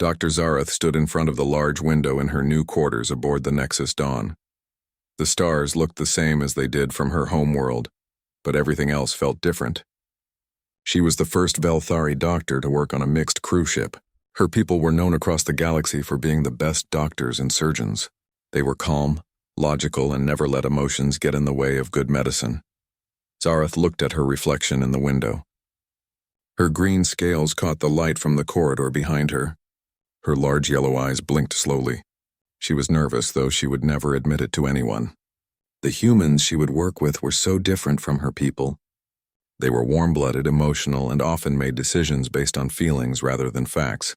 Dr. Zareth stood in front of the large window in her new quarters aboard the Nexus Dawn. The stars looked the same as they did from her homeworld, but everything else felt different. She was the first Velthari doctor to work on a mixed crew ship. Her people were known across the galaxy for being the best doctors and surgeons. They were calm, logical, and never let emotions get in the way of good medicine. Zareth looked at her reflection in the window. Her green scales caught the light from the corridor behind her. Her large yellow eyes blinked slowly. She was nervous, though she would never admit it to anyone. The humans she would work with were so different from her people. They were warm-blooded, emotional, and often made decisions based on feelings rather than facts.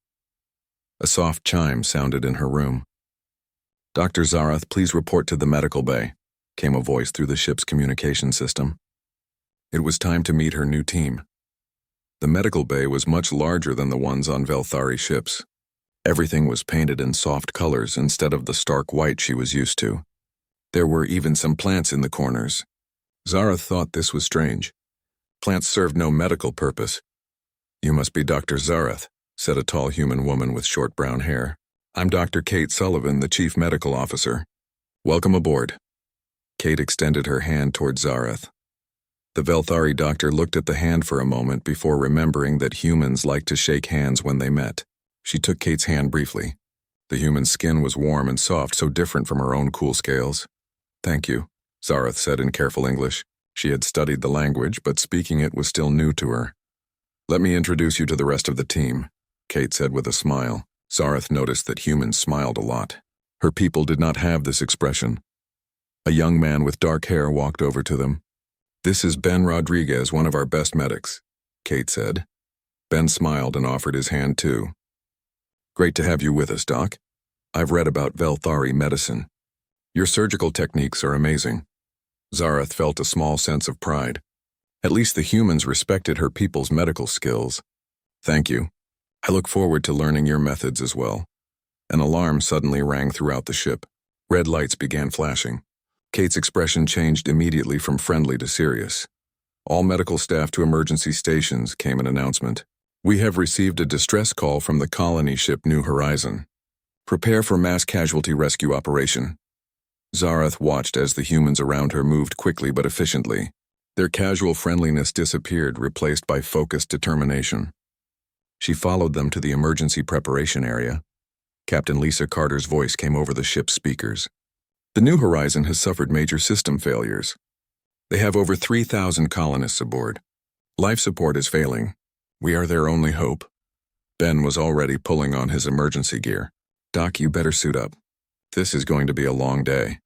A soft chime sounded in her room. "Dr. Zareth, please report to the medical bay," came a voice through the ship's communication system. It was time to meet her new team. The medical bay was much larger than the ones on Velthari ships. Everything was painted in soft colors instead of the stark white she was used to. There were even some plants in the corners. Zareth thought this was strange. Plants served no medical purpose. "You must be Dr. Zareth," said a tall human woman with short brown hair. "I'm Dr. Kate Sullivan, the Chief Medical Officer. Welcome aboard." Kate extended her hand toward Zareth. The Velthari doctor looked at the hand for a moment before remembering that humans liked to shake hands when they met. She took Kate's hand briefly. The human's skin was warm and soft, so different from her own cool scales. "Thank you," Zareth said in careful English. She had studied the language, but speaking it was still new to her. "Let me introduce you to the rest of the team," Kate said with a smile. Zareth noticed that humans smiled a lot. Her people did not have this expression. A young man with dark hair walked over to them. "This is Ben Rodriguez, one of our best medics," Kate said. Ben smiled and offered his hand too. "Great to have you with us, Doc. I've read about Velthari medicine. Your surgical techniques are amazing." Zareth felt a small sense of pride. At least the humans respected her people's medical skills. "Thank you. I look forward to learning your methods as well." An alarm suddenly rang throughout the ship. Red lights began flashing. Kate's expression changed immediately from friendly to serious. "All medical staff to emergency stations," came an announcement. "We have received a distress call from the colony ship New Horizon. Prepare for mass casualty rescue operation." Zareth watched as the humans around her moved quickly but efficiently. Their casual friendliness disappeared, replaced by focused determination. She followed them to the emergency preparation area. Captain Lisa Carter's voice came over the ship's speakers. "The New Horizon has suffered major system failures. They have over 3,000 colonists aboard. Life support is failing. We are their only hope." Ben was already pulling on his emergency gear. "Doc, you better suit up. This is going to be a long day."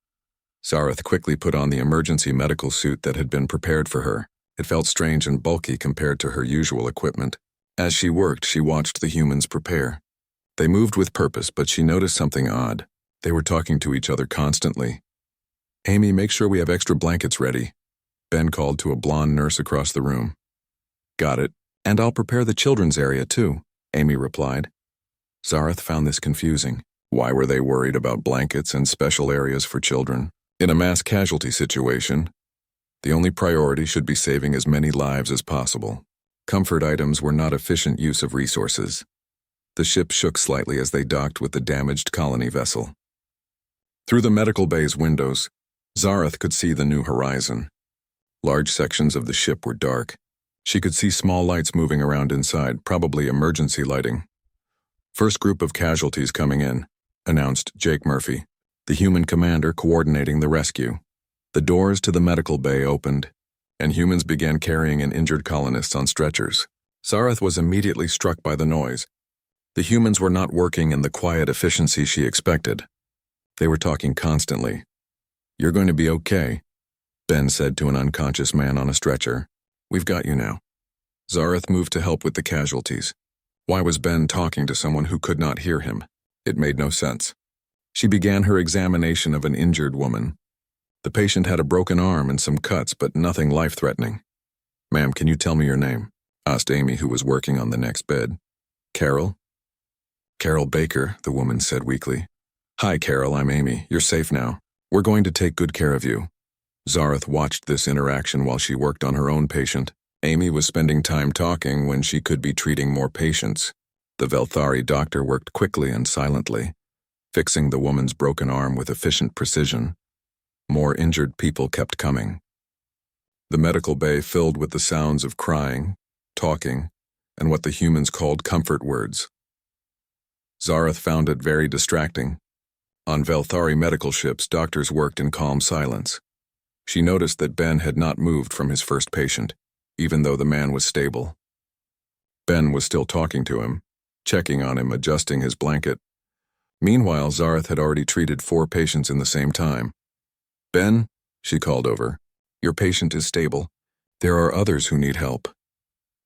Zareth quickly put on the emergency medical suit that had been prepared for her. It felt strange and bulky compared to her usual equipment. As she worked, she watched the humans prepare. They moved with purpose, but she noticed something odd. They were talking to each other constantly. "Amy, make sure we have extra blankets ready," Ben called to a blonde nurse across the room. "Got it. And I'll prepare the children's area too," Amy replied. Zareth found this confusing. Why were they worried about blankets and special areas for children? In a mass casualty situation, the only priority should be saving as many lives as possible. Comfort items were not efficient use of resources. The ship shook slightly as they docked with the damaged colony vessel. Through the medical bay's windows, Zareth could see the New Horizon. Large sections of the ship were dark. She could see small lights moving around inside, probably emergency lighting. "First group of casualties coming in," announced Jake Murphy, the human commander coordinating the rescue. The doors to the medical bay opened, and humans began carrying in injured colonists on stretchers. Zareth was immediately struck by the noise. The humans were not working in the quiet efficiency she expected. They were talking constantly. "You're going to be okay," Ben said to an unconscious man on a stretcher. "We've got you now." Zareth moved to help with the casualties. Why was Ben talking to someone who could not hear him? It made no sense. She began her examination of an injured woman. The patient had a broken arm and some cuts, but nothing life-threatening. "Ma'am, can you tell me your name?" asked Amy, who was working on the next bed. "Carol?" "Carol Baker," the woman said weakly. "Hi, Carol, I'm Amy. You're safe now. We're going to take good care of you." Zareth watched this interaction while she worked on her own patient. Amy was spending time talking when she could be treating more patients. The Velthari doctor worked quickly and silently, fixing the woman's broken arm with efficient precision. More injured people kept coming. The medical bay filled with the sounds of crying, talking, and what the humans called comfort words. Zareth found it very distracting. On Velthari medical ships, doctors worked in calm silence. She noticed that Ben had not moved from his first patient, even though the man was stable. Ben was still talking to him, checking on him, adjusting his blanket. Meanwhile, Zareth had already treated 4 patients in the same time. "Ben," she called over, "your patient is stable. There are others who need help."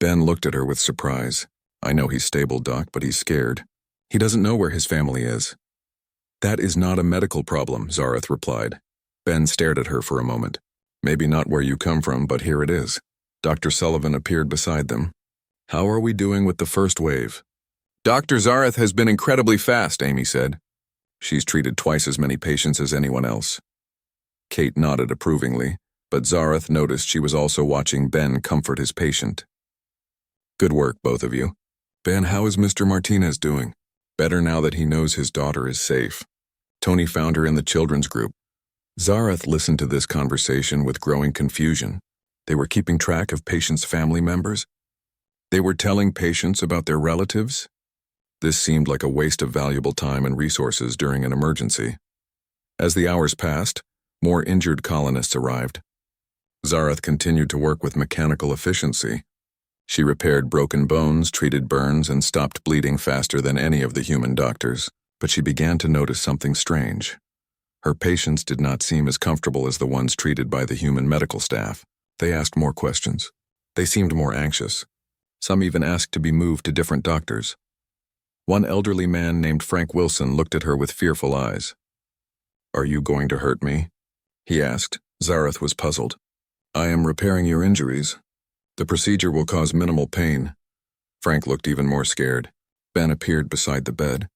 Ben looked at her with surprise. "I know he's stable, Doc, but he's scared. He doesn't know where his family is." "That is not a medical problem," Zareth replied. Ben stared at her for a moment. "Maybe not where you come from, but here it is." Dr. Sullivan appeared beside them. "How are we doing with the first wave?" "Dr. Zareth has been incredibly fast," Amy said. "She's treated twice as many patients as anyone else." Kate nodded approvingly, but Zareth noticed she was also watching Ben comfort his patient. "Good work, both of you. Ben, how is Mr. Martinez doing?" "Better now that he knows his daughter is safe. Tony found her in the children's group." Zareth listened to this conversation with growing confusion. They were keeping track of patients' family members? They were telling patients about their relatives? This seemed like a waste of valuable time and resources during an emergency. As the hours passed, more injured colonists arrived. Zareth continued to work with mechanical efficiency. She repaired broken bones, treated burns, and stopped bleeding faster than any of the human doctors, but she began to notice something strange. Her patients did not seem as comfortable as the ones treated by the human medical staff. They asked more questions. They seemed more anxious. Some even asked to be moved to different doctors. One elderly man named Frank Wilson looked at her with fearful eyes. "Are you going to hurt me?" he asked. Zareth was puzzled. "I am repairing your injuries. The procedure will cause minimal pain." Frank looked even more scared. Ben appeared beside the bed.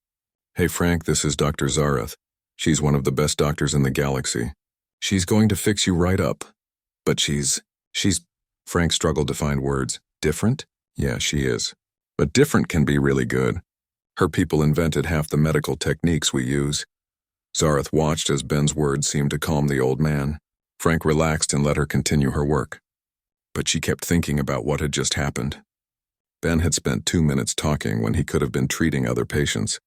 "Hey Frank, this is Dr. Zareth. She's one of the best doctors in the galaxy. She's going to fix you right up. But she's... Frank struggled to find words. "Different?" "Yeah, she is. But different can be really good. Her people invented half the medical techniques we use." Zareth watched as Ben's words seemed to calm the old man. Frank relaxed and let her continue her work. But she kept thinking about what had just happened. Ben had spent 2 minutes talking when he could have been treating other patients.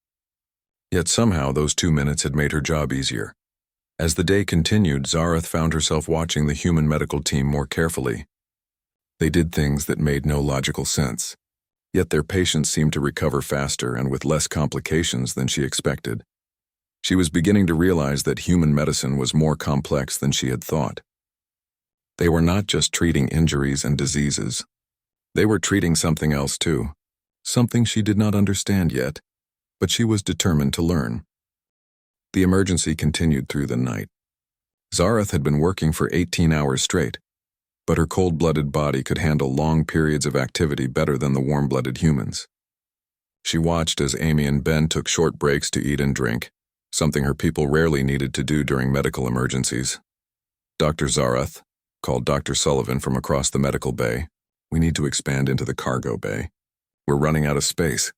Yet somehow those 2 minutes had made her job easier. As the day continued, Zareth found herself watching the human medical team more carefully. They did things that made no logical sense. Yet their patients seemed to recover faster and with less complications than she expected. She was beginning to realize that human medicine was more complex than she had thought. They were not just treating injuries and diseases. They were treating something else too. Something she did not understand yet, but she was determined to learn. The emergency continued through the night. Zareth had been working for 18 hours straight, but her cold-blooded body could handle long periods of activity better than the warm-blooded humans. She watched as Amy and Ben took short breaks to eat and drink, something her people rarely needed to do during medical emergencies. "Dr. Zareth," called Dr. Sullivan from across the medical bay, "we need to expand into the cargo bay. We're running out of space."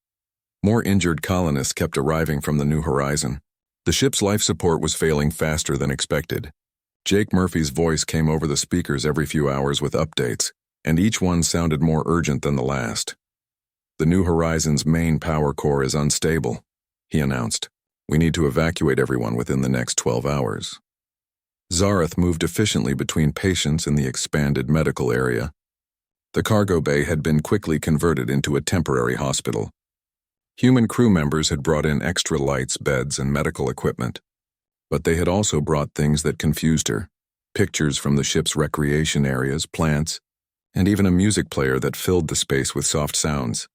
More injured colonists kept arriving from the New Horizon. The ship's life support was failing faster than expected. Jake Murphy's voice came over the speakers every few hours with updates, and each one sounded more urgent than the last. "The New Horizon's main power core is unstable," he announced. "We need to evacuate everyone within the next 12 hours. Zareth moved efficiently between patients in the expanded medical area. The cargo bay had been quickly converted into a temporary hospital. Human crew members had brought in extra lights, beds, and medical equipment. But they had also brought things that confused her. Pictures from the ship's recreation areas, plants, and even a music player that filled the space with soft sounds.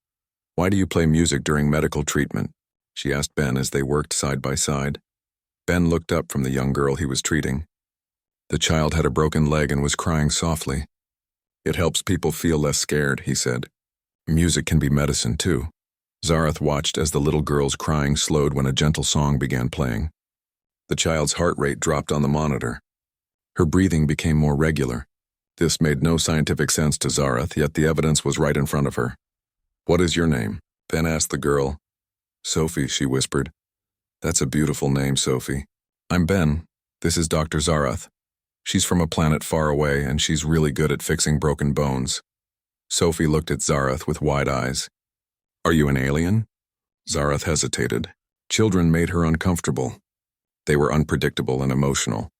"Why do you play music during medical treatment?" she asked Ben as they worked side by side. Ben looked up from the young girl he was treating. The child had a broken leg and was crying softly. "It helps people feel less scared," he said. "Music can be medicine too." Zareth watched as the little girl's crying slowed when a gentle song began playing. The child's heart rate dropped on the monitor. Her breathing became more regular. This made no scientific sense to Zareth, yet the evidence was right in front of her. "What is your name?" Ben asked the girl. Sophie, she whispered. That's a beautiful name, Sophie. I'm Ben. This is Dr. Zarath. She's from a planet far away, and she's really good at fixing broken bones. Sophie looked at Zarath with wide eyes. Are you an alien? Zarath hesitated. Children made her uncomfortable. They were unpredictable and emotional.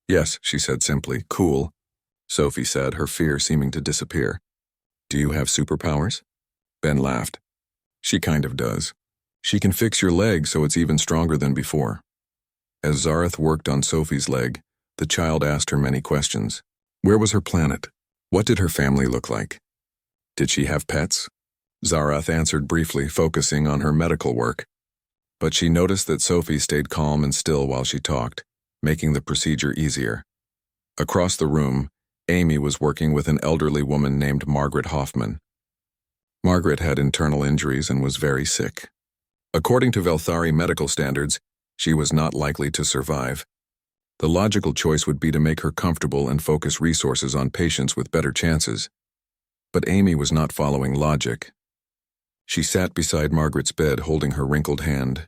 Yes, she said simply. Cool, Sophie said, her fear seeming to disappear. Do you have superpowers? Ben laughed. She kind of does. She can fix your leg so it's even stronger than before. As Zarath worked on Sophie's leg, the child asked her many questions. Where was her planet? What did her family look like? Did she have pets? Zarath answered briefly, focusing on her medical work. But she noticed that Sophie stayed calm and still while she talked, making the procedure easier. Across the room, Amy was working with an elderly woman named Margaret Hoffman. Margaret had internal injuries and was very sick. According to Velthari medical standards, she was not likely to survive. The logical choice would be to make her comfortable and focus resources on patients with better chances. But Amy was not following logic. She sat beside Margaret's bed holding her wrinkled hand.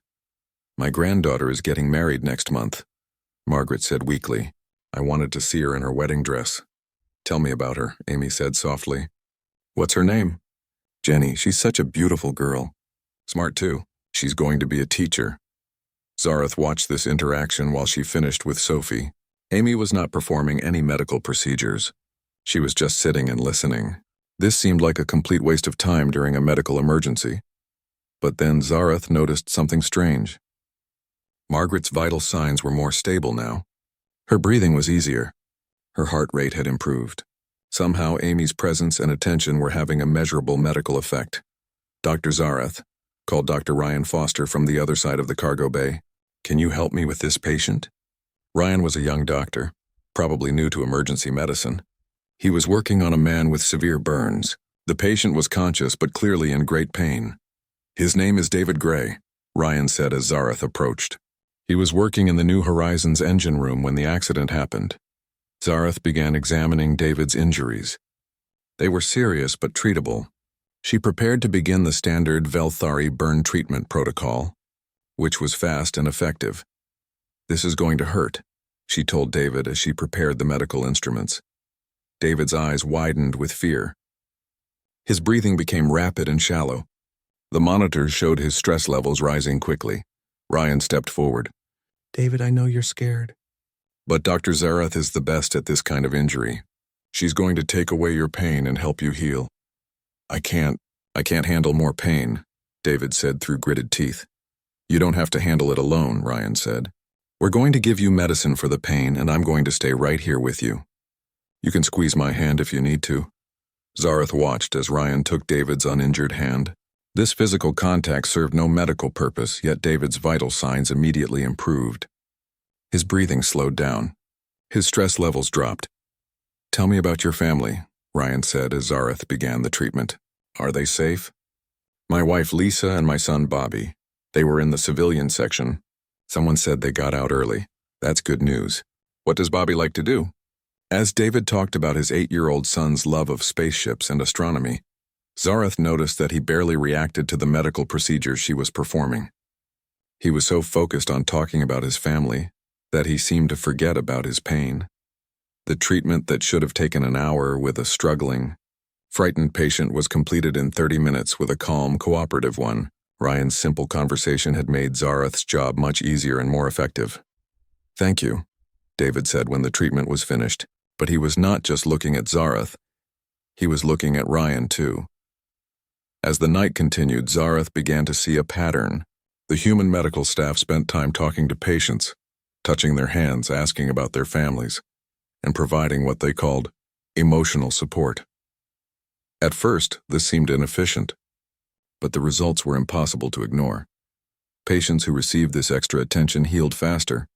My granddaughter is getting married next month, Margaret said weakly. I wanted to see her in her wedding dress. Tell me about her, Amy said softly. What's her name? Jenny. She's such a beautiful girl. Smart too. She's going to be a teacher. Zarath watched this interaction while she finished with Sophie. Amy was not performing any medical procedures. She was just sitting and listening. This seemed like a complete waste of time during a medical emergency. But then Zarath noticed something strange. Margaret's vital signs were more stable now. Her breathing was easier. Her heart rate had improved. Somehow Amy's presence and attention were having a measurable medical effect. Dr. Zarath called Dr. Ryan Foster from the other side of the cargo bay. Can you help me with this patient? Ryan was a young doctor, probably new to emergency medicine. He was working on a man with severe burns. The patient was conscious but clearly in great pain. His name is David Gray, Ryan said as Zarath approached. He was working in the New Horizons engine room when the accident happened. Zarath began examining David's injuries. They were serious but treatable. She prepared to begin the standard Velthari burn treatment protocol, which was fast and effective. This is going to hurt, she told David as she prepared the medical instruments. David's eyes widened with fear. His breathing became rapid and shallow. The monitors showed his stress levels rising quickly. Ryan stepped forward. David, I know you're scared. But Dr. Zarath is the best at this kind of injury. She's going to take away your pain and help you heal. I can't handle more pain, David said through gritted teeth. You don't have to handle it alone, Ryan said. We're going to give you medicine for the pain, and I'm going to stay right here with you. You can squeeze my hand if you need to. Zarath watched as Ryan took David's uninjured hand. This physical contact served no medical purpose, yet David's vital signs immediately improved. His breathing slowed down. His stress levels dropped. Tell me about your family, Ryan said as Zarath began the treatment. Are they safe? My wife Lisa and my son Bobby. They were in the civilian section. Someone said they got out early. That's good news. What does Bobby like to do? As David talked about his 8-year-old son's love of spaceships and astronomy, Zarath noticed that he barely reacted to the medical procedures she was performing. He was so focused on talking about his family that he seemed to forget about his pain. The treatment that should have taken an hour with a struggling, frightened patient was completed in 30 minutes with a calm, cooperative one. Ryan's simple conversation had made Zarath's job much easier and more effective. Thank you, David said when the treatment was finished, but he was not just looking at Zarath. He was looking at Ryan too. As the night continued, Zarath began to see a pattern. The human medical staff spent time talking to patients, touching their hands, asking about their families, and providing what they called emotional support. At first, this seemed inefficient, but the results were impossible to ignore. Patients who received this extra attention healed faster.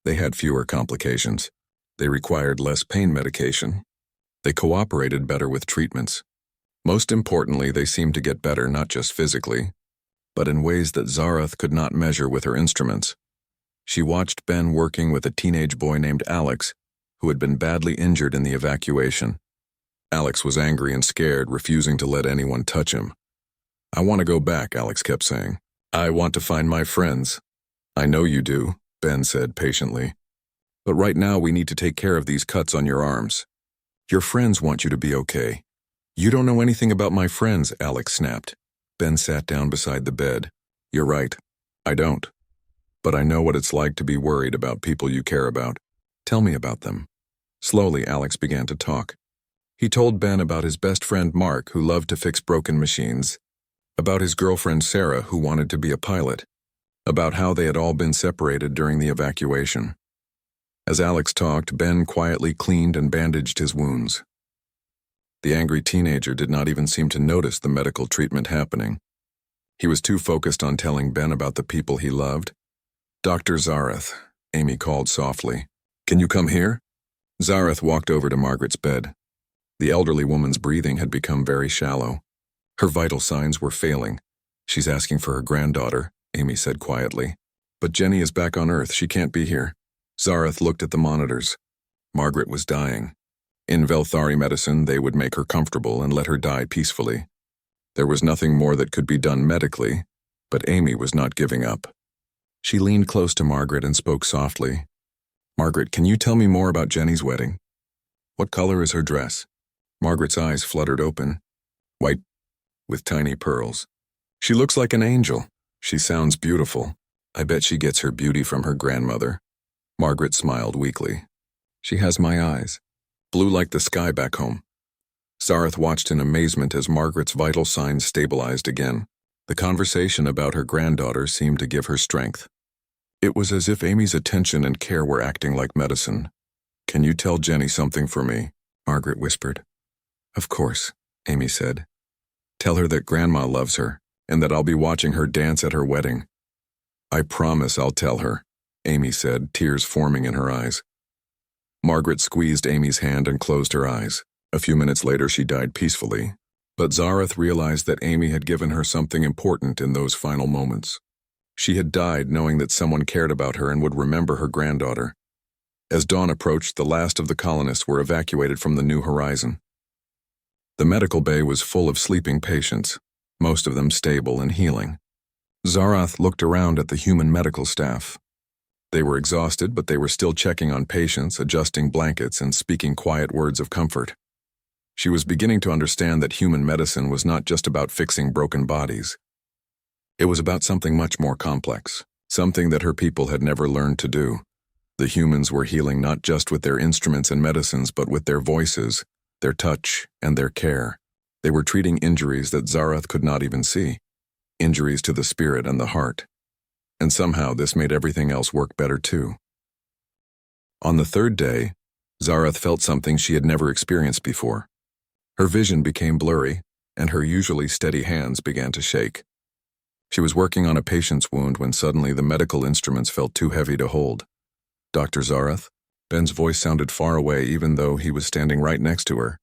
They had fewer complications. They required less pain medication. They cooperated better with treatments. Most importantly, they seemed to get better not just physically, but in ways that Zarath could not measure with her instruments. She watched Ben working with a teenage boy named Alex, who had been badly injured in the evacuation. Alex was angry and scared, refusing to let anyone touch him. I want to go back, Alex kept saying. I want to find my friends. I know you do, Ben said patiently. But right now we need to take care of these cuts on your arms. Your friends want you to be okay. You don't know anything about my friends, Alex snapped. Ben sat down beside the bed. You're right. I don't. But I know what it's like to be worried about people you care about. Tell me about them. Slowly, Alex began to talk. He told Ben about his best friend Mark, who loved to fix broken machines, about his girlfriend Sarah, who wanted to be a pilot, about how they had all been separated during the evacuation. As Alex talked, Ben quietly cleaned and bandaged his wounds. The angry teenager did not even seem to notice the medical treatment happening. He was too focused on telling Ben about the people he loved. Dr. Zareth, Amy called softly. Can you come here? Zareth walked over to Margaret's bed. The elderly woman's breathing had become very shallow. Her vital signs were failing. She's asking for her granddaughter, Amy said quietly. But Jenny is back on Earth. She can't be here. Zareth looked at the monitors. Margaret was dying. In Velthari medicine, they would make her comfortable and let her die peacefully. There was nothing more that could be done medically, but Amy was not giving up. She leaned close to Margaret and spoke softly. Margaret, can you tell me more about Jenny's wedding? What color is her dress? Margaret's eyes fluttered open. White, with tiny pearls. She looks like an angel. She sounds beautiful. I bet she gets her beauty from her grandmother. Margaret smiled weakly. She has my eyes. Blue like the sky back home. Zareth watched in amazement as Margaret's vital signs stabilized again. The conversation about her granddaughter seemed to give her strength. It was as if Amy's attention and care were acting like medicine. Can you tell Jenny something for me? Margaret whispered. Of course, Amy said. Tell her that Grandma loves her, and that I'll be watching her dance at her wedding. I promise I'll tell her, Amy said, tears forming in her eyes. Margaret squeezed Amy's hand and closed her eyes. A few minutes later she died peacefully, but Zareth realized that Amy had given her something important in those final moments. She had died knowing that someone cared about her and would remember her granddaughter. As dawn approached, the last of the colonists were evacuated from the New Horizon. The medical bay was full of sleeping patients, most of them stable and healing. Zareth looked around at the human medical staff. They were exhausted, but they were still checking on patients, adjusting blankets, and speaking quiet words of comfort. She was beginning to understand that human medicine was not just about fixing broken bodies. It was about something much more complex, something that her people had never learned to do. The humans were healing not just with their instruments and medicines, but with their voices, their touch, and their care. They were treating injuries that Zareth could not even see, injuries to the spirit and the heart. And somehow this made everything else work better too. On the third day, Zareth felt something she had never experienced before. Her vision became blurry, and her usually steady hands began to shake. She was working on a patient's wound when suddenly the medical instruments felt too heavy to hold. Dr. Zareth? Ben's voice sounded far away even though he was standing right next to her.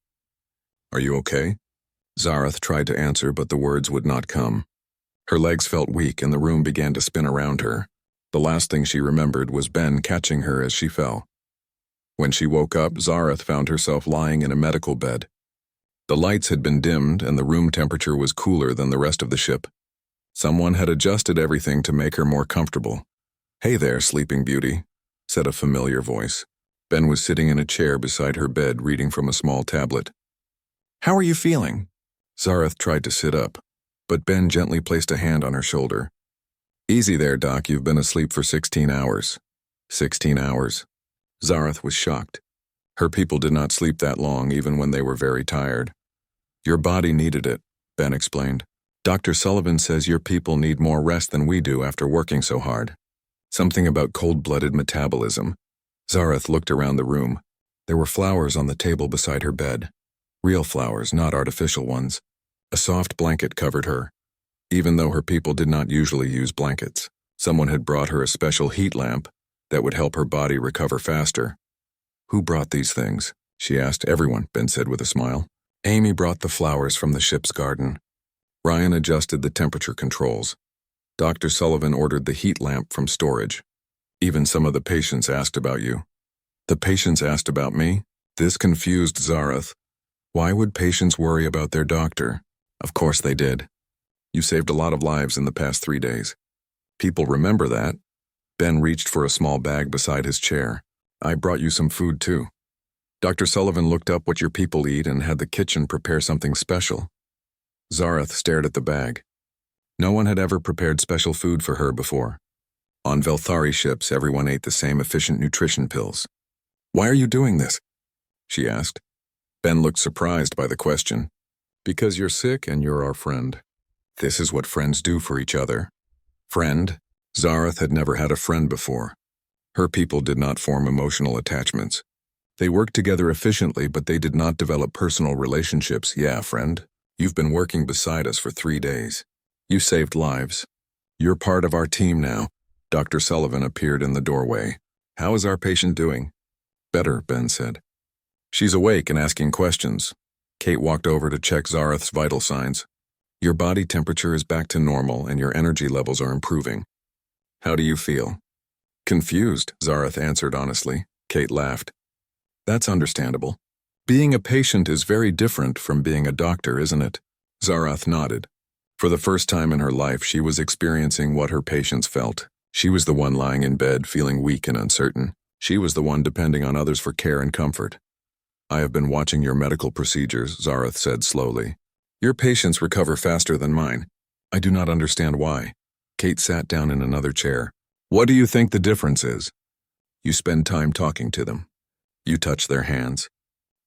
Are you okay? Zareth tried to answer, but the words would not come. Her legs felt weak and the room began to spin around her. The last thing she remembered was Ben catching her as she fell. When she woke up, Zareth found herself lying in a medical bed. The lights had been dimmed and the room temperature was cooler than the rest of the ship. Someone had adjusted everything to make her more comfortable. Hey there, Sleeping Beauty, said a familiar voice. Ben was sitting in a chair beside her bed reading from a small tablet. How are you feeling? Zareth tried to sit up, but Ben gently placed a hand on her shoulder. Easy there, Doc, you've been asleep for 16 hours. 16 hours. Zareth was shocked. Her people did not sleep that long even when they were very tired. Your body needed it, Ben explained. Dr. Sullivan says your people need more rest than we do after working so hard. Something about cold-blooded metabolism. Zareth looked around the room. There were flowers on the table beside her bed. Real flowers, not artificial ones. A soft blanket covered her. Even though her people did not usually use blankets, someone had brought her a special heat lamp that would help her body recover faster. Who brought these things? She asked. Everyone, Ben said with a smile. Amy brought the flowers from the ship's garden. Ryan adjusted the temperature controls. Dr. Sullivan ordered the heat lamp from storage. Even some of the patients asked about you. The patients asked about me? This confused Zareth. Why would patients worry about their doctor? Of course they did. You saved a lot of lives in the past 3 days. People remember that. Ben reached for a small bag beside his chair. I brought you some food too. Dr. Sullivan looked up what your people eat and had the kitchen prepare something special. Zareth stared at the bag. No one had ever prepared special food for her before. On Velthari ships, everyone ate the same efficient nutrition pills. Why are you doing this? She asked. Ben looked surprised by the question. Because you're sick and you're our friend. This is what friends do for each other. Friend? Zareth had never had a friend before. Her people did not form emotional attachments. They worked together efficiently, but they did not develop personal relationships. Yeah, friend. You've been working beside us for 3 days. You saved lives. You're part of our team now. Dr. Sullivan appeared in the doorway. How is our patient doing? Better, Ben said. She's awake and asking questions. Kate walked over to check Zareth's vital signs. Your body temperature is back to normal and your energy levels are improving. How do you feel? Confused, Zareth answered honestly. Kate laughed. That's understandable. Being a patient is very different from being a doctor, isn't it? Zareth nodded. For the first time in her life, she was experiencing what her patients felt. She was the one lying in bed, feeling weak and uncertain. She was the one depending on others for care and comfort. I have been watching your medical procedures, Zareth said slowly. Your patients recover faster than mine. I do not understand why. Kate sat down in another chair. What do you think the difference is? You spend time talking to them. You touch their hands.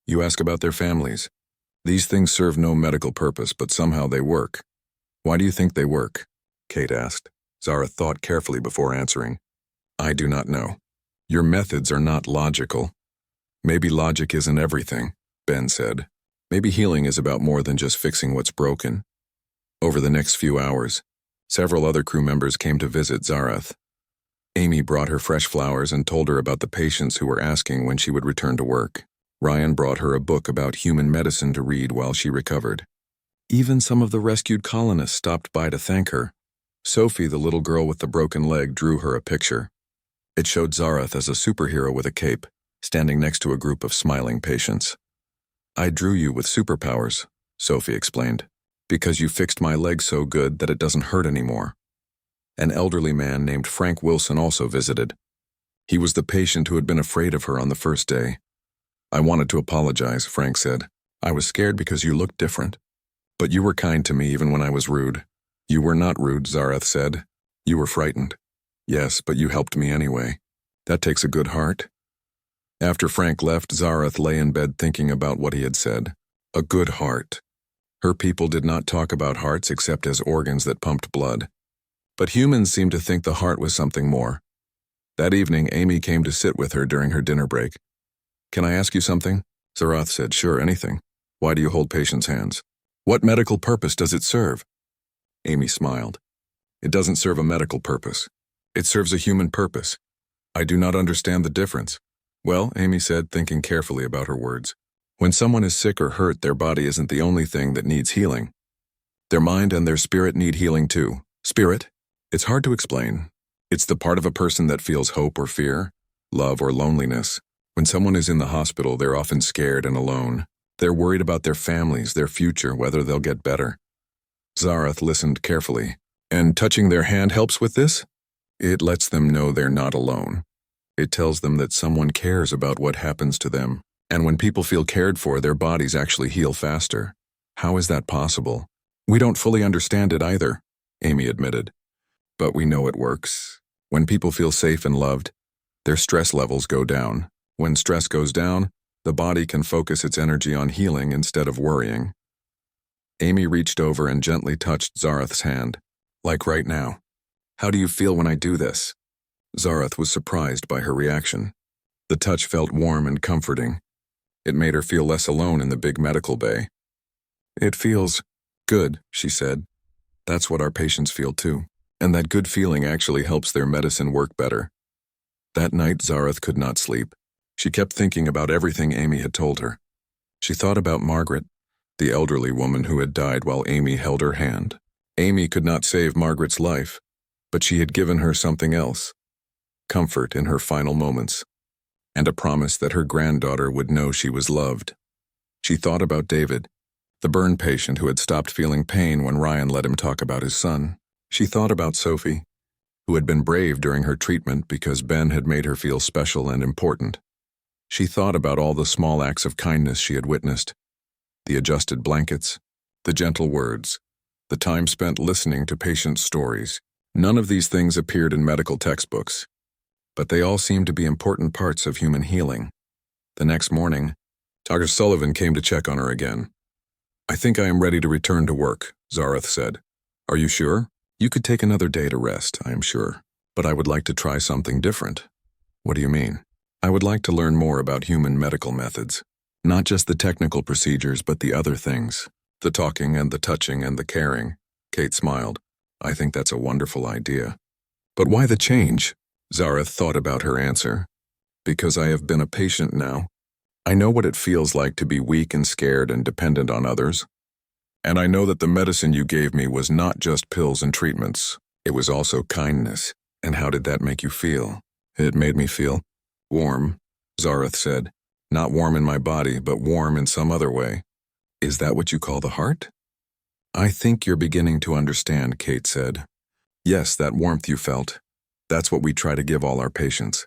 You ask about their families. These things serve no medical purpose, but somehow they work. Why do you think they work? Kate asked. Zareth thought carefully before answering. I do not know. Your methods are not logical. Maybe logic isn't everything, Ben said. Maybe healing is about more than just fixing what's broken. Over the next few hours, several other crew members came to visit Zareth. Amy brought her fresh flowers and told her about the patients who were asking when she would return to work. Ryan brought her a book about human medicine to read while she recovered. Even some of the rescued colonists stopped by to thank her. Sophie, the little girl with the broken leg, drew her a picture. It showed Zareth as a superhero with a cape, standing next to a group of smiling patients. I drew you with superpowers, Sophie explained, because you fixed my leg so good that it doesn't hurt anymore. An elderly man named Frank Wilson also visited. He was the patient who had been afraid of her on the first day. I wanted to apologize, Frank said. I was scared because you looked different. But you were kind to me even when I was rude. You were not rude, Zareth said. You were frightened. Yes, but you helped me anyway. That takes a good heart. After Frank left, Zareth lay in bed thinking about what he had said. A good heart. Her people did not talk about hearts except as organs that pumped blood. But humans seemed to think the heart was something more. That evening, Amy came to sit with her during her dinner break. Can I ask you something? Zareth said, sure, anything. Why do you hold patients' hands? What medical purpose does it serve? Amy smiled. It doesn't serve a medical purpose. It serves a human purpose. I do not understand the difference. Well, Amy said, thinking carefully about her words. When someone is sick or hurt, their body isn't the only thing that needs healing. Their mind and their spirit need healing too. Spirit? It's hard to explain. It's the part of a person that feels hope or fear, love or loneliness. When someone is in the hospital, they're often scared and alone. They're worried about their families, their future, whether they'll get better. Zareth listened carefully. And touching their hand helps with this? It lets them know they're not alone. It tells them that someone cares about what happens to them. And when people feel cared for, their bodies actually heal faster. How is that possible? We don't fully understand it either, Amy admitted. But we know it works. When people feel safe and loved, their stress levels go down. When stress goes down, the body can focus its energy on healing instead of worrying. Amy reached over and gently touched Zareth's hand. Like right now. How do you feel when I do this? Zareth was surprised by her reaction. The touch felt warm and comforting. It made her feel less alone in the big medical bay. It feels good, she said. That's what our patients feel too. And that good feeling actually helps their medicine work better. That night, Zareth could not sleep. She kept thinking about everything Amy had told her. She thought about Margaret, the elderly woman who had died while Amy held her hand. Amy could not save Margaret's life, but she had given her something else. Comfort in her final moments, and a promise that her granddaughter would know she was loved. She thought about David. The burn patient who had stopped feeling pain when Ryan let him talk about his son. She thought about Sophie, who had been brave during her treatment because Ben had made her feel special and important. She thought about all the small acts of kindness she had witnessed, the adjusted blankets, the gentle words, the time spent listening to patients' stories. None of these things appeared in medical textbooks, but they all seemed to be important parts of human healing. The next morning, Dr. Sullivan came to check on her again. "I think I am ready to return to work," Zareth said. "Are you sure? You could take another day to rest, I am sure, but I would like to try something different." "What do you mean?" "I would like to learn more about human medical methods. Not just the technical procedures, but the other things. The talking and the touching and the caring." Kate smiled. "I think that's a wonderful idea." "But why the change?" Zareth thought about her answer. "Because I have been a patient now. I know what it feels like to be weak and scared and dependent on others. And I know that the medicine you gave me was not just pills and treatments. It was also kindness. And how did that make you feel?" "It made me feel warm," Zareth said. "Not warm in my body, but warm in some other way." "Is that what you call the heart?" "I think you're beginning to understand," Kate said. "Yes, that warmth you felt. That's what we try to give all our patients."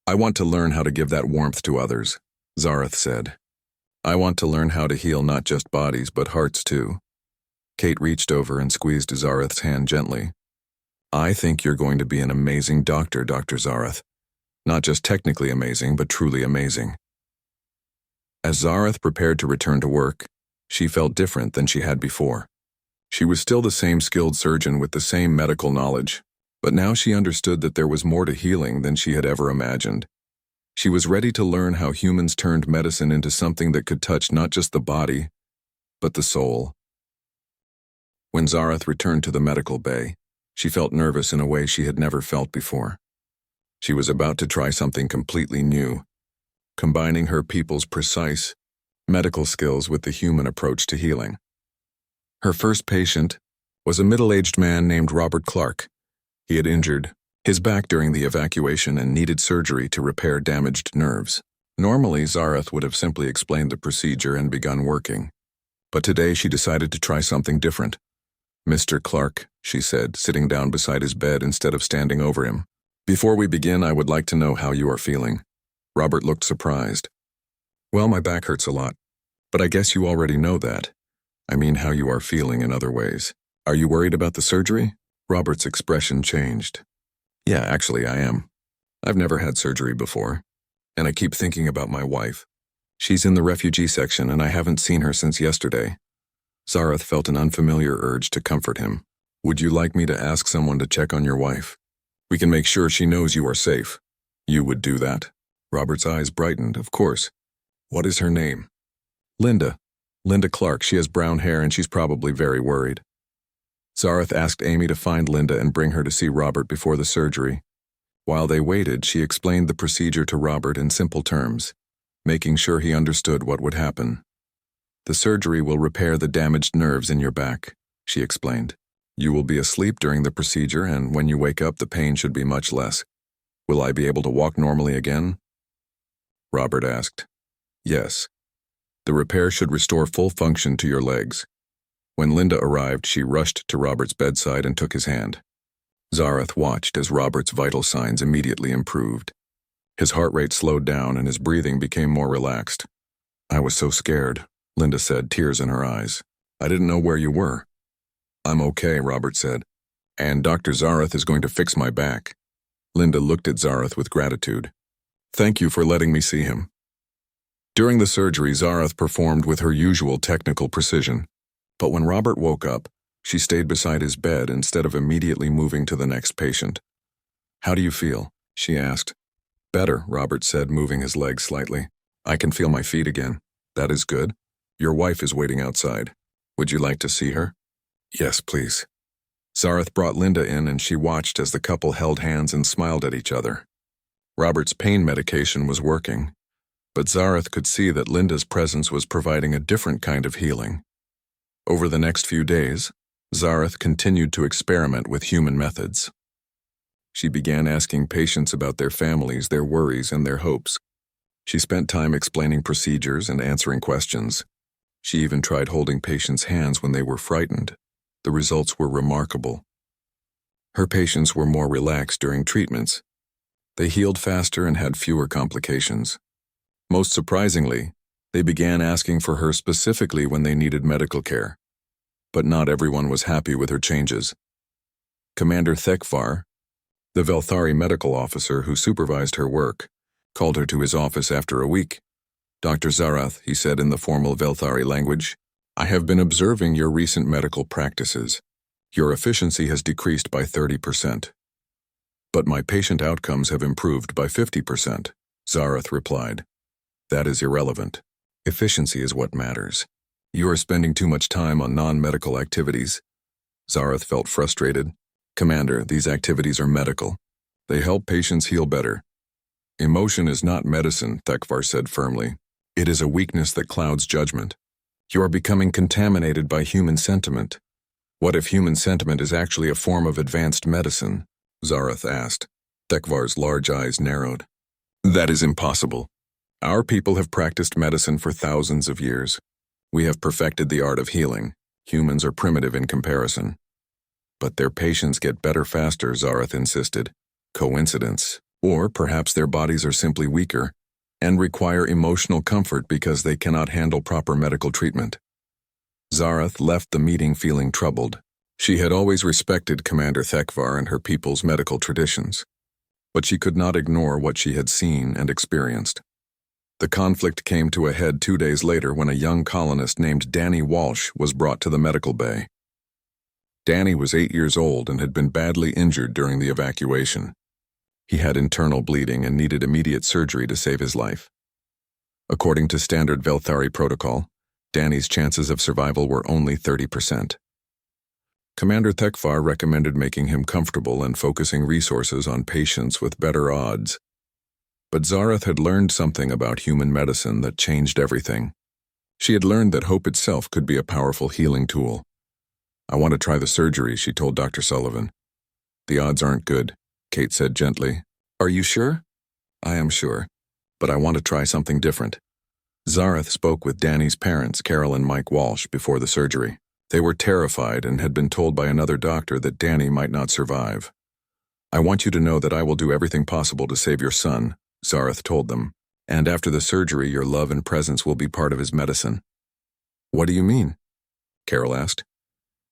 "I want to learn how to give that warmth to others," Zareth said. "I want to learn how to heal not just bodies, but hearts too." Kate reached over and squeezed Zareth's hand gently. "I think you're going to be an amazing doctor, Dr. Zareth. Not just technically amazing, but truly amazing." As Zareth prepared to return to work, she felt different than she had before. She was still the same skilled surgeon with the same medical knowledge, but now she understood that there was more to healing than she had ever imagined. She was ready to learn how humans turned medicine into something that could touch not just the body, but the soul. When Zareth returned to the medical bay, she felt nervous in a way she had never felt before. She was about to try something completely new, combining her people's precise medical skills with the human approach to healing. Her first patient was a middle-aged man named Robert Clark. He had injured his back during the evacuation and needed surgery to repair damaged nerves. Normally, Zareth would have simply explained the procedure and begun working, but today she decided to try something different. "Mr. Clark," she said, sitting down beside his bed instead of standing over him. "Before we begin, I would like to know how you are feeling." Robert looked surprised. "Well, my back hurts a lot, but I guess you already know that. I mean how you are feeling in other ways. Are you worried about the surgery?" Robert's expression changed. "Yeah, actually I am. I've never had surgery before, and I keep thinking about my wife. She's in the refugee section and I haven't seen her since yesterday." Zareth felt an unfamiliar urge to comfort him. "Would you like me to ask someone to check on your wife? We can make sure she knows you are safe." "You would do that?" Robert's eyes brightened. "Of course. What is her name?" "Linda. Linda Clark. She has brown hair and she's probably very worried." Zareth asked Amy to find Linda and bring her to see Robert before the surgery. While they waited, she explained the procedure to Robert in simple terms, making sure he understood what would happen. "The surgery will repair the damaged nerves in your back," she explained. "You will be asleep during the procedure, and when you wake up, the pain should be much less. Will I be able to walk normally again?" Robert asked. "Yes. The repair should restore full function to your legs." When Linda arrived, she rushed to Robert's bedside and took his hand. Zareth watched as Robert's vital signs immediately improved. His heart rate slowed down and his breathing became more relaxed. "I was so scared," Linda said, tears in her eyes. "I didn't know where you were." "I'm okay," Robert said. "And Dr. Zareth is going to fix my back." Linda looked at Zareth with gratitude. "Thank you for letting me see him." During the surgery, Zareth performed with her usual technical precision. But when Robert woke up, she stayed beside his bed instead of immediately moving to the next patient. "How do you feel?" she asked. "Better," Robert said, moving his legs slightly. "I can feel my feet again." "That is good. Your wife is waiting outside. Would you like to see her?" "Yes, please." Zareth brought Linda in and she watched as the couple held hands and smiled at each other. Robert's pain medication was working, but Zareth could see that Linda's presence was providing a different kind of healing. Over the next few days, Zareth continued to experiment with human methods. She began asking patients about their families, their worries, and their hopes. She spent time explaining procedures and answering questions, She even tried holding patients' hands when they were frightened. The results were remarkable. Her patients were more relaxed during treatments. They healed faster and had fewer complications. Most surprisingly, they began asking for her specifically when they needed medical care. But not everyone was happy with her changes. Commander Thekvar, the Velthari medical officer who supervised her work, called her to his office after a week. "Dr. Zarath," he said in the formal Velthari language, "I have been observing your recent medical practices. Your efficiency has decreased by 30%. But my patient outcomes have improved by 50%. Zarath replied. "That is irrelevant. Efficiency is what matters. You are spending too much time on non-medical activities." Zarath felt frustrated. "Commander, these activities are medical. They help patients heal better." "Emotion is not medicine," Thekvar said firmly. "It is a weakness that clouds judgment. You are becoming contaminated by human sentiment." "What if human sentiment is actually a form of advanced medicine?" Zarath asked. Thekvar's large eyes narrowed. "That is impossible. Our people have practiced medicine for thousands of years. We have perfected the art of healing. Humans are primitive in comparison." "But their patients get better faster," Zarath insisted. "Coincidence? Or perhaps their bodies are simply weaker and require emotional comfort because they cannot handle proper medical treatment." Zarath left the meeting feeling troubled. She had always respected Commander Thekvar and her people's medical traditions, but she could not ignore what she had seen and experienced. The conflict came to a head 2 days later when a young colonist named Danny Walsh was brought to the medical bay. Danny was 8 years old and had been badly injured during the evacuation. He had internal bleeding and needed immediate surgery to save his life. According to standard Velthari protocol, Danny's chances of survival were only 30%. Commander Thekvar recommended making him comfortable and focusing resources on patients with better odds. But Zarath had learned something about human medicine that changed everything. She had learned that hope itself could be a powerful healing tool. "I want to try the surgery," she told Dr. Sullivan. "The odds aren't good," Kate said gently. "Are you sure?" "I am sure, but I want to try something different." Zarath spoke with Danny's parents, Carol and Mike Walsh, before the surgery. They were terrified and had been told by another doctor that Danny might not survive. "I want you to know that I will do everything possible to save your son," Zarath told them, "and after the surgery your love and presence will be part of his medicine." "What do you mean?" Carol asked.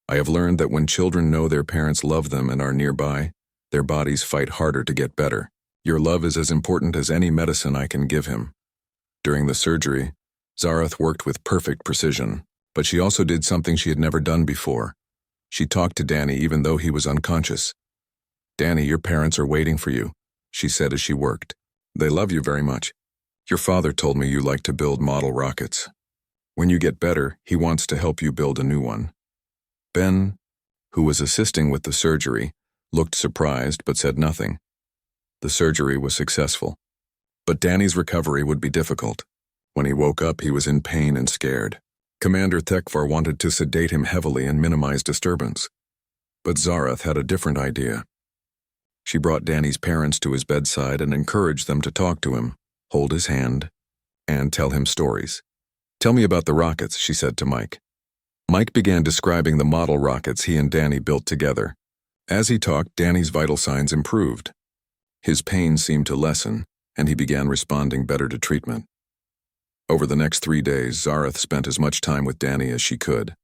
"I have learned that when children know their parents love them and are nearby, their bodies fight harder to get better. Your love is as important as any medicine I can give him." During the surgery, Zarath worked with perfect precision, but she also did something she had never done before. She talked to Danny even though he was unconscious. "Danny, your parents are waiting for you," she said as she worked. "They love you very much. Your father told me you like to build model rockets. When you get better, he wants to help you build a new one." Ben, who was assisting with the surgery, looked surprised but said nothing. The surgery was successful, but Danny's recovery would be difficult. When he woke up, he was in pain and scared. Commander Thekvar wanted to sedate him heavily and minimize disturbance, but Zarath had a different idea. She brought Danny's parents to his bedside and encouraged them to talk to him, hold his hand, and tell him stories. "Tell me about the rockets," she said to Mike. Mike began describing the model rockets he and Danny built together. As he talked, Danny's vital signs improved. His pain seemed to lessen, and he began responding better to treatment. Over the next 3 days, Zarath spent as much time with Danny as she could.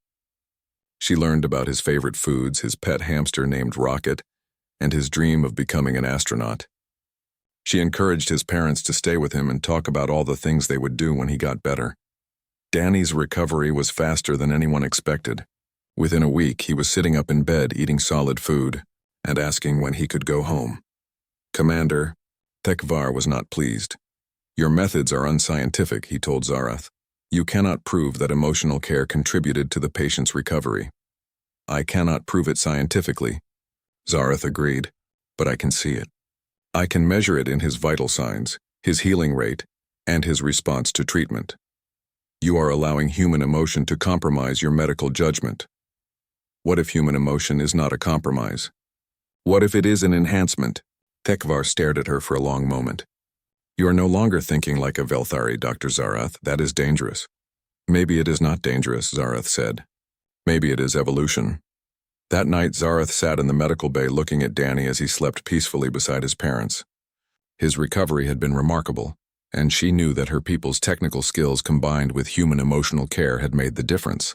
She learned about his favorite foods, his pet hamster named Rocket, and his dream of becoming an astronaut. She encouraged his parents to stay with him and talk about all the things they would do when he got better. Danny's recovery was faster than anyone expected. Within a week, he was sitting up in bed eating solid food and asking when he could go home. Commander Thekvar was not pleased. "Your methods are unscientific," he told Zarath. "You cannot prove that emotional care contributed to the patient's recovery." "I cannot prove it scientifically," Zarath agreed, "but I can see it. I can measure it in his vital signs, his healing rate, and his response to treatment. You are allowing human emotion to compromise your medical judgment." "What if human emotion is not a compromise? What if it is an enhancement?" Thekvar stared at her for a long moment. "You are no longer thinking like a Velthari, Dr. Zarath. That is dangerous. Maybe it is not dangerous, Zareth said. Maybe it is evolution. That night, Zareth sat in the medical bay looking at Danny as he slept peacefully beside his parents. His recovery had been remarkable, and she knew that her people's technical skills combined with human emotional care had made the difference.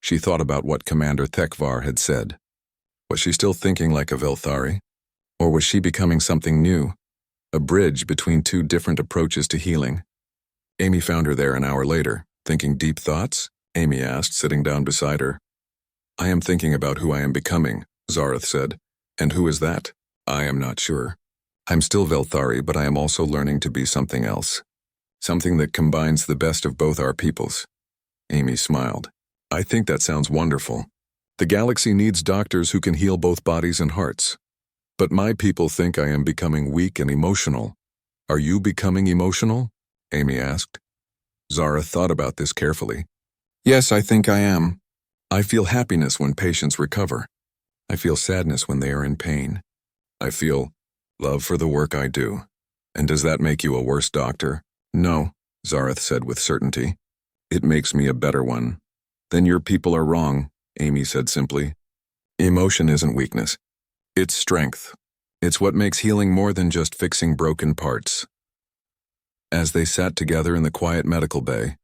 She thought about what Commander Thekvar had said. Was she still thinking like a Velthari? Or was she becoming something new? A bridge between two different approaches to healing? Amy found her there an hour later. Thinking deep thoughts? Amy asked, sitting down beside her. I am thinking about who I am becoming, Zareth said. And who is that? I am not sure. I'm still Velthari, but I am also learning to be something else. Something that combines the best of both our peoples. Amy smiled. I think that sounds wonderful. The galaxy needs doctors who can heal both bodies and hearts. But my people think I am becoming weak and emotional. Are you becoming emotional? Amy asked. Zareth thought about this carefully. Yes, I think I am. I feel happiness when patients recover. I feel sadness when they are in pain. I feel love for the work I do. And does that make you a worse doctor? No, Zareth said with certainty. It makes me a better one. Then your people are wrong, Amy said simply. Emotion isn't weakness. It's strength. It's what makes healing more than just fixing broken parts. As they sat together in the quiet medical bay,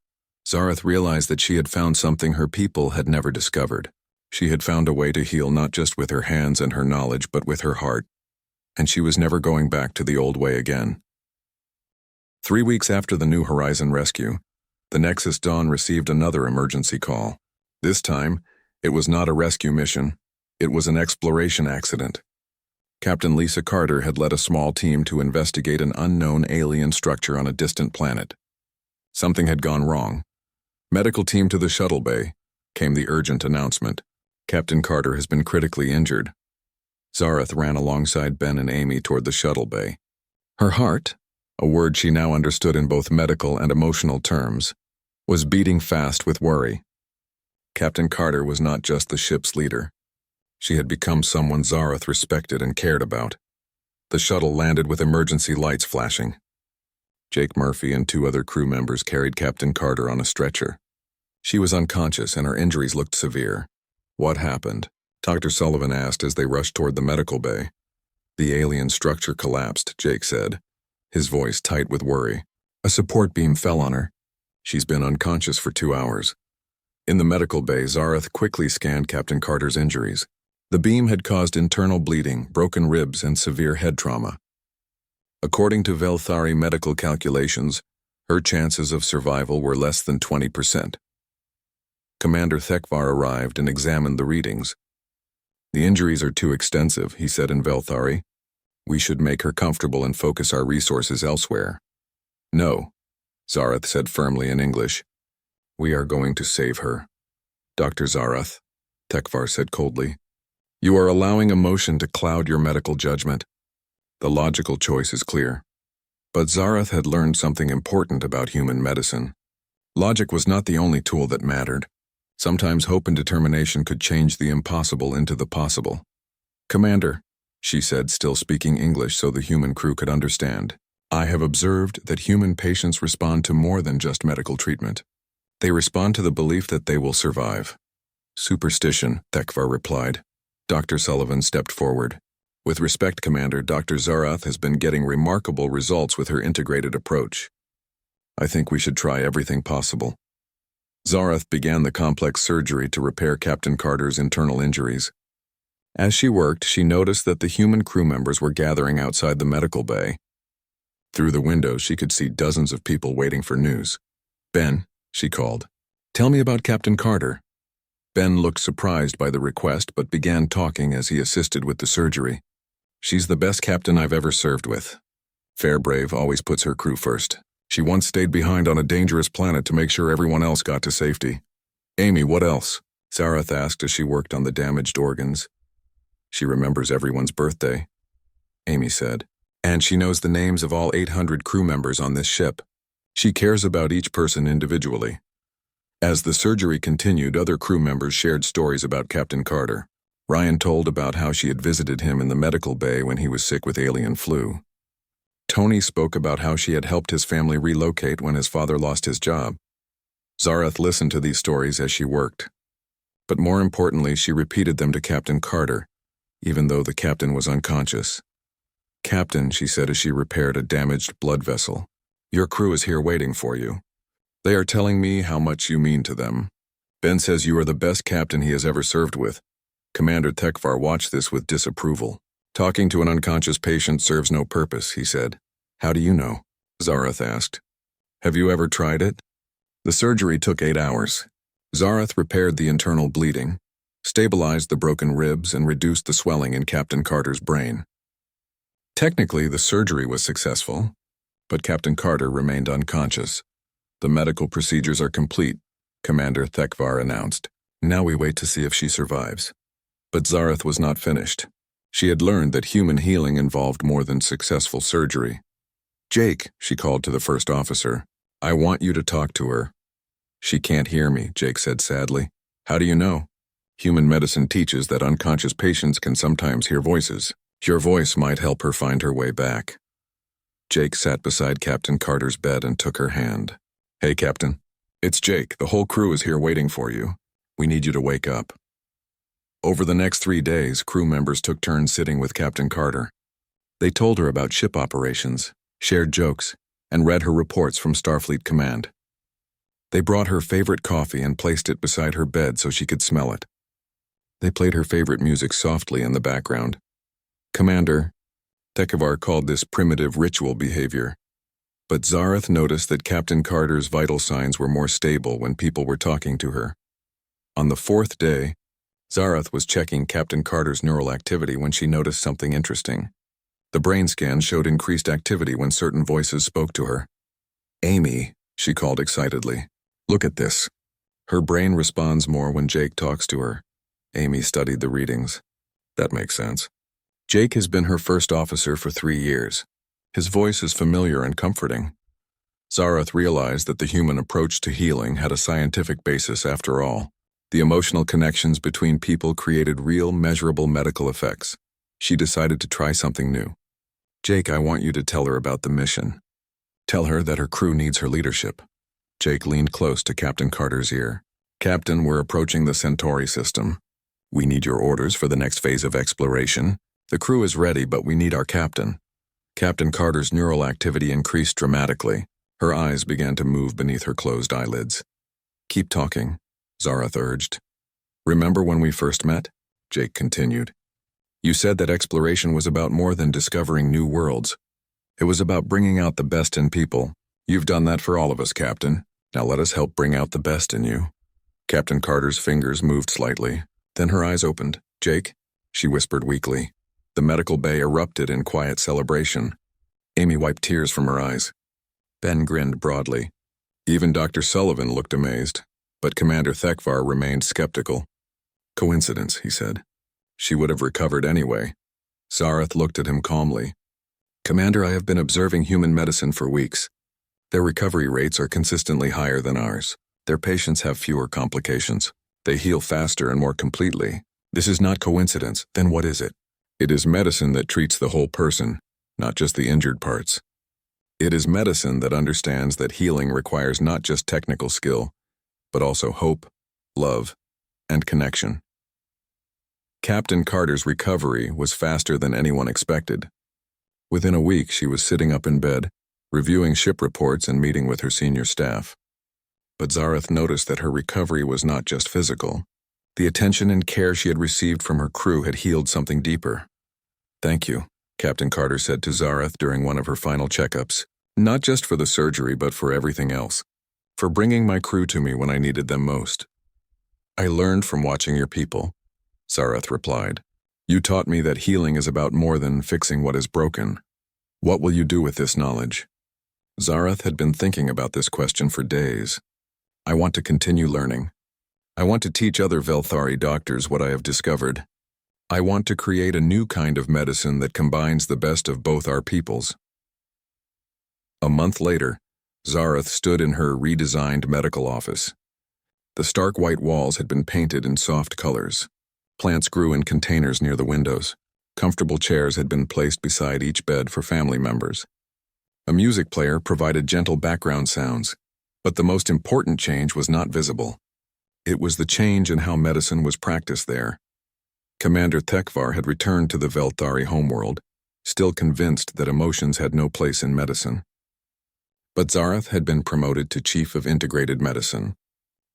Zareth realized that she had found something her people had never discovered. She had found a way to heal not just with her hands and her knowledge, but with her heart. And she was never going back to the old way again. 3 weeks after the New Horizon rescue, the Nexus Dawn received another emergency call. This time, it was not a rescue mission. It was an exploration accident. Captain Lisa Carter had led a small team to investigate an unknown alien structure on a distant planet. Something had gone wrong. Medical team to the shuttle bay, came the urgent announcement. Captain Carter has been critically injured. Zareth ran alongside Ben and Amy toward the shuttle bay. Her heart, a word she now understood in both medical and emotional terms, was beating fast with worry. Captain Carter was not just the ship's leader. She had become someone Zareth respected and cared about. The shuttle landed with emergency lights flashing. Jake Murphy and 2 other crew members carried Captain Carter on a stretcher. She was unconscious and her injuries looked severe. What happened? Dr. Sullivan asked as they rushed toward the medical bay. The alien structure collapsed, Jake said, his voice tight with worry. A support beam fell on her. She's been unconscious for 2 hours. In the medical bay, Zareth quickly scanned Captain Carter's injuries. The beam had caused internal bleeding, broken ribs, and severe head trauma. According to Velthari medical calculations, her chances of survival were less than 20%. Commander Thekvar arrived and examined the readings. The injuries are too extensive, he said in Velthari. We should make her comfortable and focus our resources elsewhere. No, Zareth said firmly in English. We are going to save her. Dr. Zareth, Thekvar said coldly. You are allowing emotion to cloud your medical judgment. The logical choice is clear. But Zareth had learned something important about human medicine. Logic was not the only tool that mattered. Sometimes hope and determination could change the impossible into the possible. Commander, she said, still speaking English so the human crew could understand, I have observed that human patients respond to more than just medical treatment. They respond to the belief that they will survive. Superstition, Thekvar replied. Dr. Sullivan stepped forward. With respect, Commander, Dr. Zareth has been getting remarkable results with her integrated approach. I think we should try everything possible. Zareth began the complex surgery to repair Captain Carter's internal injuries. As she worked, she noticed that the human crew members were gathering outside the medical bay. Through the window, she could see dozens of people waiting for news. Ben, she called. Tell me about Captain Carter. Ben looked surprised by the request but began talking as he assisted with the surgery. She's the best captain I've ever served with. Fairbrave always puts her crew first. She once stayed behind on a dangerous planet to make sure everyone else got to safety. Amy, what else? Zareth asked as she worked on the damaged organs. She remembers everyone's birthday, Amy said. And she knows the names of all 800 crew members on this ship. She cares about each person individually. As the surgery continued, other crew members shared stories about Captain Carter. Ryan told about how she had visited him in the medical bay when he was sick with alien flu. Tony spoke about how she had helped his family relocate when his father lost his job. Zareth listened to these stories as she worked. But more importantly, she repeated them to Captain Carter, even though the captain was unconscious. "Captain," she said as she repaired a damaged blood vessel, "your crew is here waiting for you. They are telling me how much you mean to them. Ben says you are the best captain he has ever served with." Commander Tekvar watched this with disapproval. "Talking to an unconscious patient serves no purpose," he said. "How do you know?" Zareth asked. "Have you ever tried it?" The surgery took 8 hours. Zareth repaired the internal bleeding, stabilized the broken ribs, and reduced the swelling in Captain Carter's brain. Technically, the surgery was successful, but Captain Carter remained unconscious. "The medical procedures are complete," Commander Tekvar announced. "Now we wait to see if she survives." But Zareth was not finished. She had learned that human healing involved more than successful surgery. "Jake," she called to the first officer, "I want you to talk to her." "She can't hear me," Jake said sadly. "How do you know?" "Human medicine teaches that unconscious patients can sometimes hear voices. Your voice might help her find her way back." Jake sat beside Captain Carter's bed and took her hand. "Hey, Captain. It's Jake. The whole crew is here waiting for you. We need you to wake up." Over the next 3 days, crew members took turns sitting with Captain Carter. They told her about ship operations, shared jokes, and read her reports from Starfleet Command. They brought her favorite coffee and placed it beside her bed so she could smell it. They played her favorite music softly in the background. Commander Tekvar called this primitive ritual behavior, but Zareth noticed that Captain Carter's vital signs were more stable when people were talking to her. On the 4th day, Zareth was checking Captain Carter's neural activity when she noticed something interesting. The brain scan showed increased activity when certain voices spoke to her. "Amy," she called excitedly. "Look at this." Her brain responds more when Jake talks to her. Amy studied the readings. That makes sense. Jake has been her first officer for 3 years. His voice is familiar and comforting. Zareth realized that the human approach to healing had a scientific basis after all. The emotional connections between people created real, measurable medical effects. She decided to try something new. "Jake, I want you to tell her about the mission. Tell her that her crew needs her leadership." Jake leaned close to Captain Carter's ear. "Captain, we're approaching the Centauri system. We need your orders for the next phase of exploration. The crew is ready, but we need our captain." Captain Carter's neural activity increased dramatically. Her eyes began to move beneath her closed eyelids. "Keep talking," Zareth urged. "Remember when we first met?" Jake continued. "You said that exploration was about more than discovering new worlds. It was about bringing out the best in people. You've done that for all of us, Captain. Now let us help bring out the best in you." Captain Carter's fingers moved slightly. Then her eyes opened. "Jake?" she whispered weakly. The medical bay erupted in quiet celebration. Amy wiped tears from her eyes. Ben grinned broadly. Even Dr. Sullivan looked amazed, but Commander Tekvar remained skeptical. "Coincidence," he said. "She would have recovered anyway." Zareth looked at him calmly. "Commander, I have been observing human medicine for weeks. Their recovery rates are consistently higher than ours. Their patients have fewer complications. They heal faster and more completely. This is not coincidence. Then what is it? It is medicine that treats the whole person, not just the injured parts. It is medicine that understands that healing requires not just technical skill, but also hope, love, and connection." Captain Carter's recovery was faster than anyone expected. Within a week, she was sitting up in bed, reviewing ship reports and meeting with her senior staff. But Zareth noticed that her recovery was not just physical. The attention and care she had received from her crew had healed something deeper. "Thank you," Captain Carter said to Zareth during one of her final checkups. "Not just for the surgery, but for everything else. For bringing my crew to me when I needed them most." "I learned from watching your people," Zareth replied. "You taught me that healing is about more than fixing what is broken. What will you do with this knowledge?" Zareth had been thinking about this question for days. "I want to continue learning. I want to teach other Velthari doctors what I have discovered. I want to create a new kind of medicine that combines the best of both our peoples." A month later, Zareth stood in her redesigned medical office. The stark white walls had been painted in soft colors. Plants grew in containers near the windows. Comfortable chairs had been placed beside each bed for family members. A music player provided gentle background sounds. But the most important change was not visible. It was the change in how medicine was practiced there. Commander Tekvar had returned to the Velthari homeworld, still convinced that emotions had no place in medicine. But Zarath had been promoted to Chief of Integrated Medicine,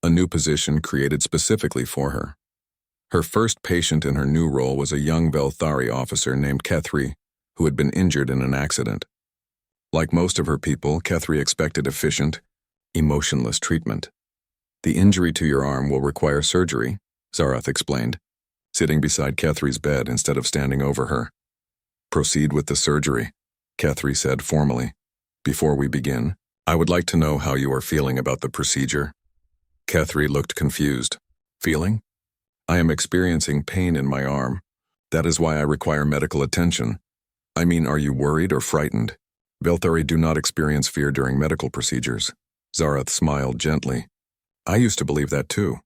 a new position created specifically for her. Her first patient in her new role was a young Velthari officer named Kethri, who had been injured in an accident. Like most of her people, Kethri expected efficient, emotionless treatment. The injury to your arm will require surgery, Zarath explained, sitting beside Kethri's bed instead of standing over her. Proceed with the surgery, Kethri said formally. Before we begin, I would like to know how you are feeling about the procedure. Kethri looked confused. Feeling? I am experiencing pain in my arm. That is why I require medical attention. I mean, are you worried or frightened? Velthari do not experience fear during medical procedures. Zarath smiled gently. I used to believe that too.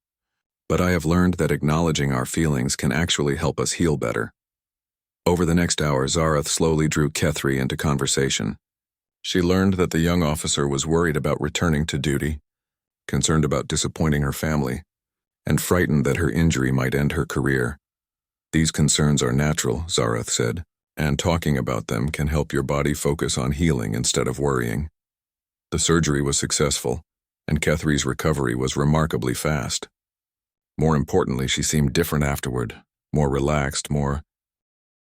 But I have learned that acknowledging our feelings can actually help us heal better. Over the next hour, Zarath slowly drew Kethri into conversation. She learned that the young officer was worried about returning to duty, concerned about disappointing her family, and frightened that her injury might end her career. These concerns are natural, Zarath said, and talking about them can help your body focus on healing instead of worrying. The surgery was successful, and Kethri's recovery was remarkably fast. More importantly, she seemed different afterward, more relaxed, more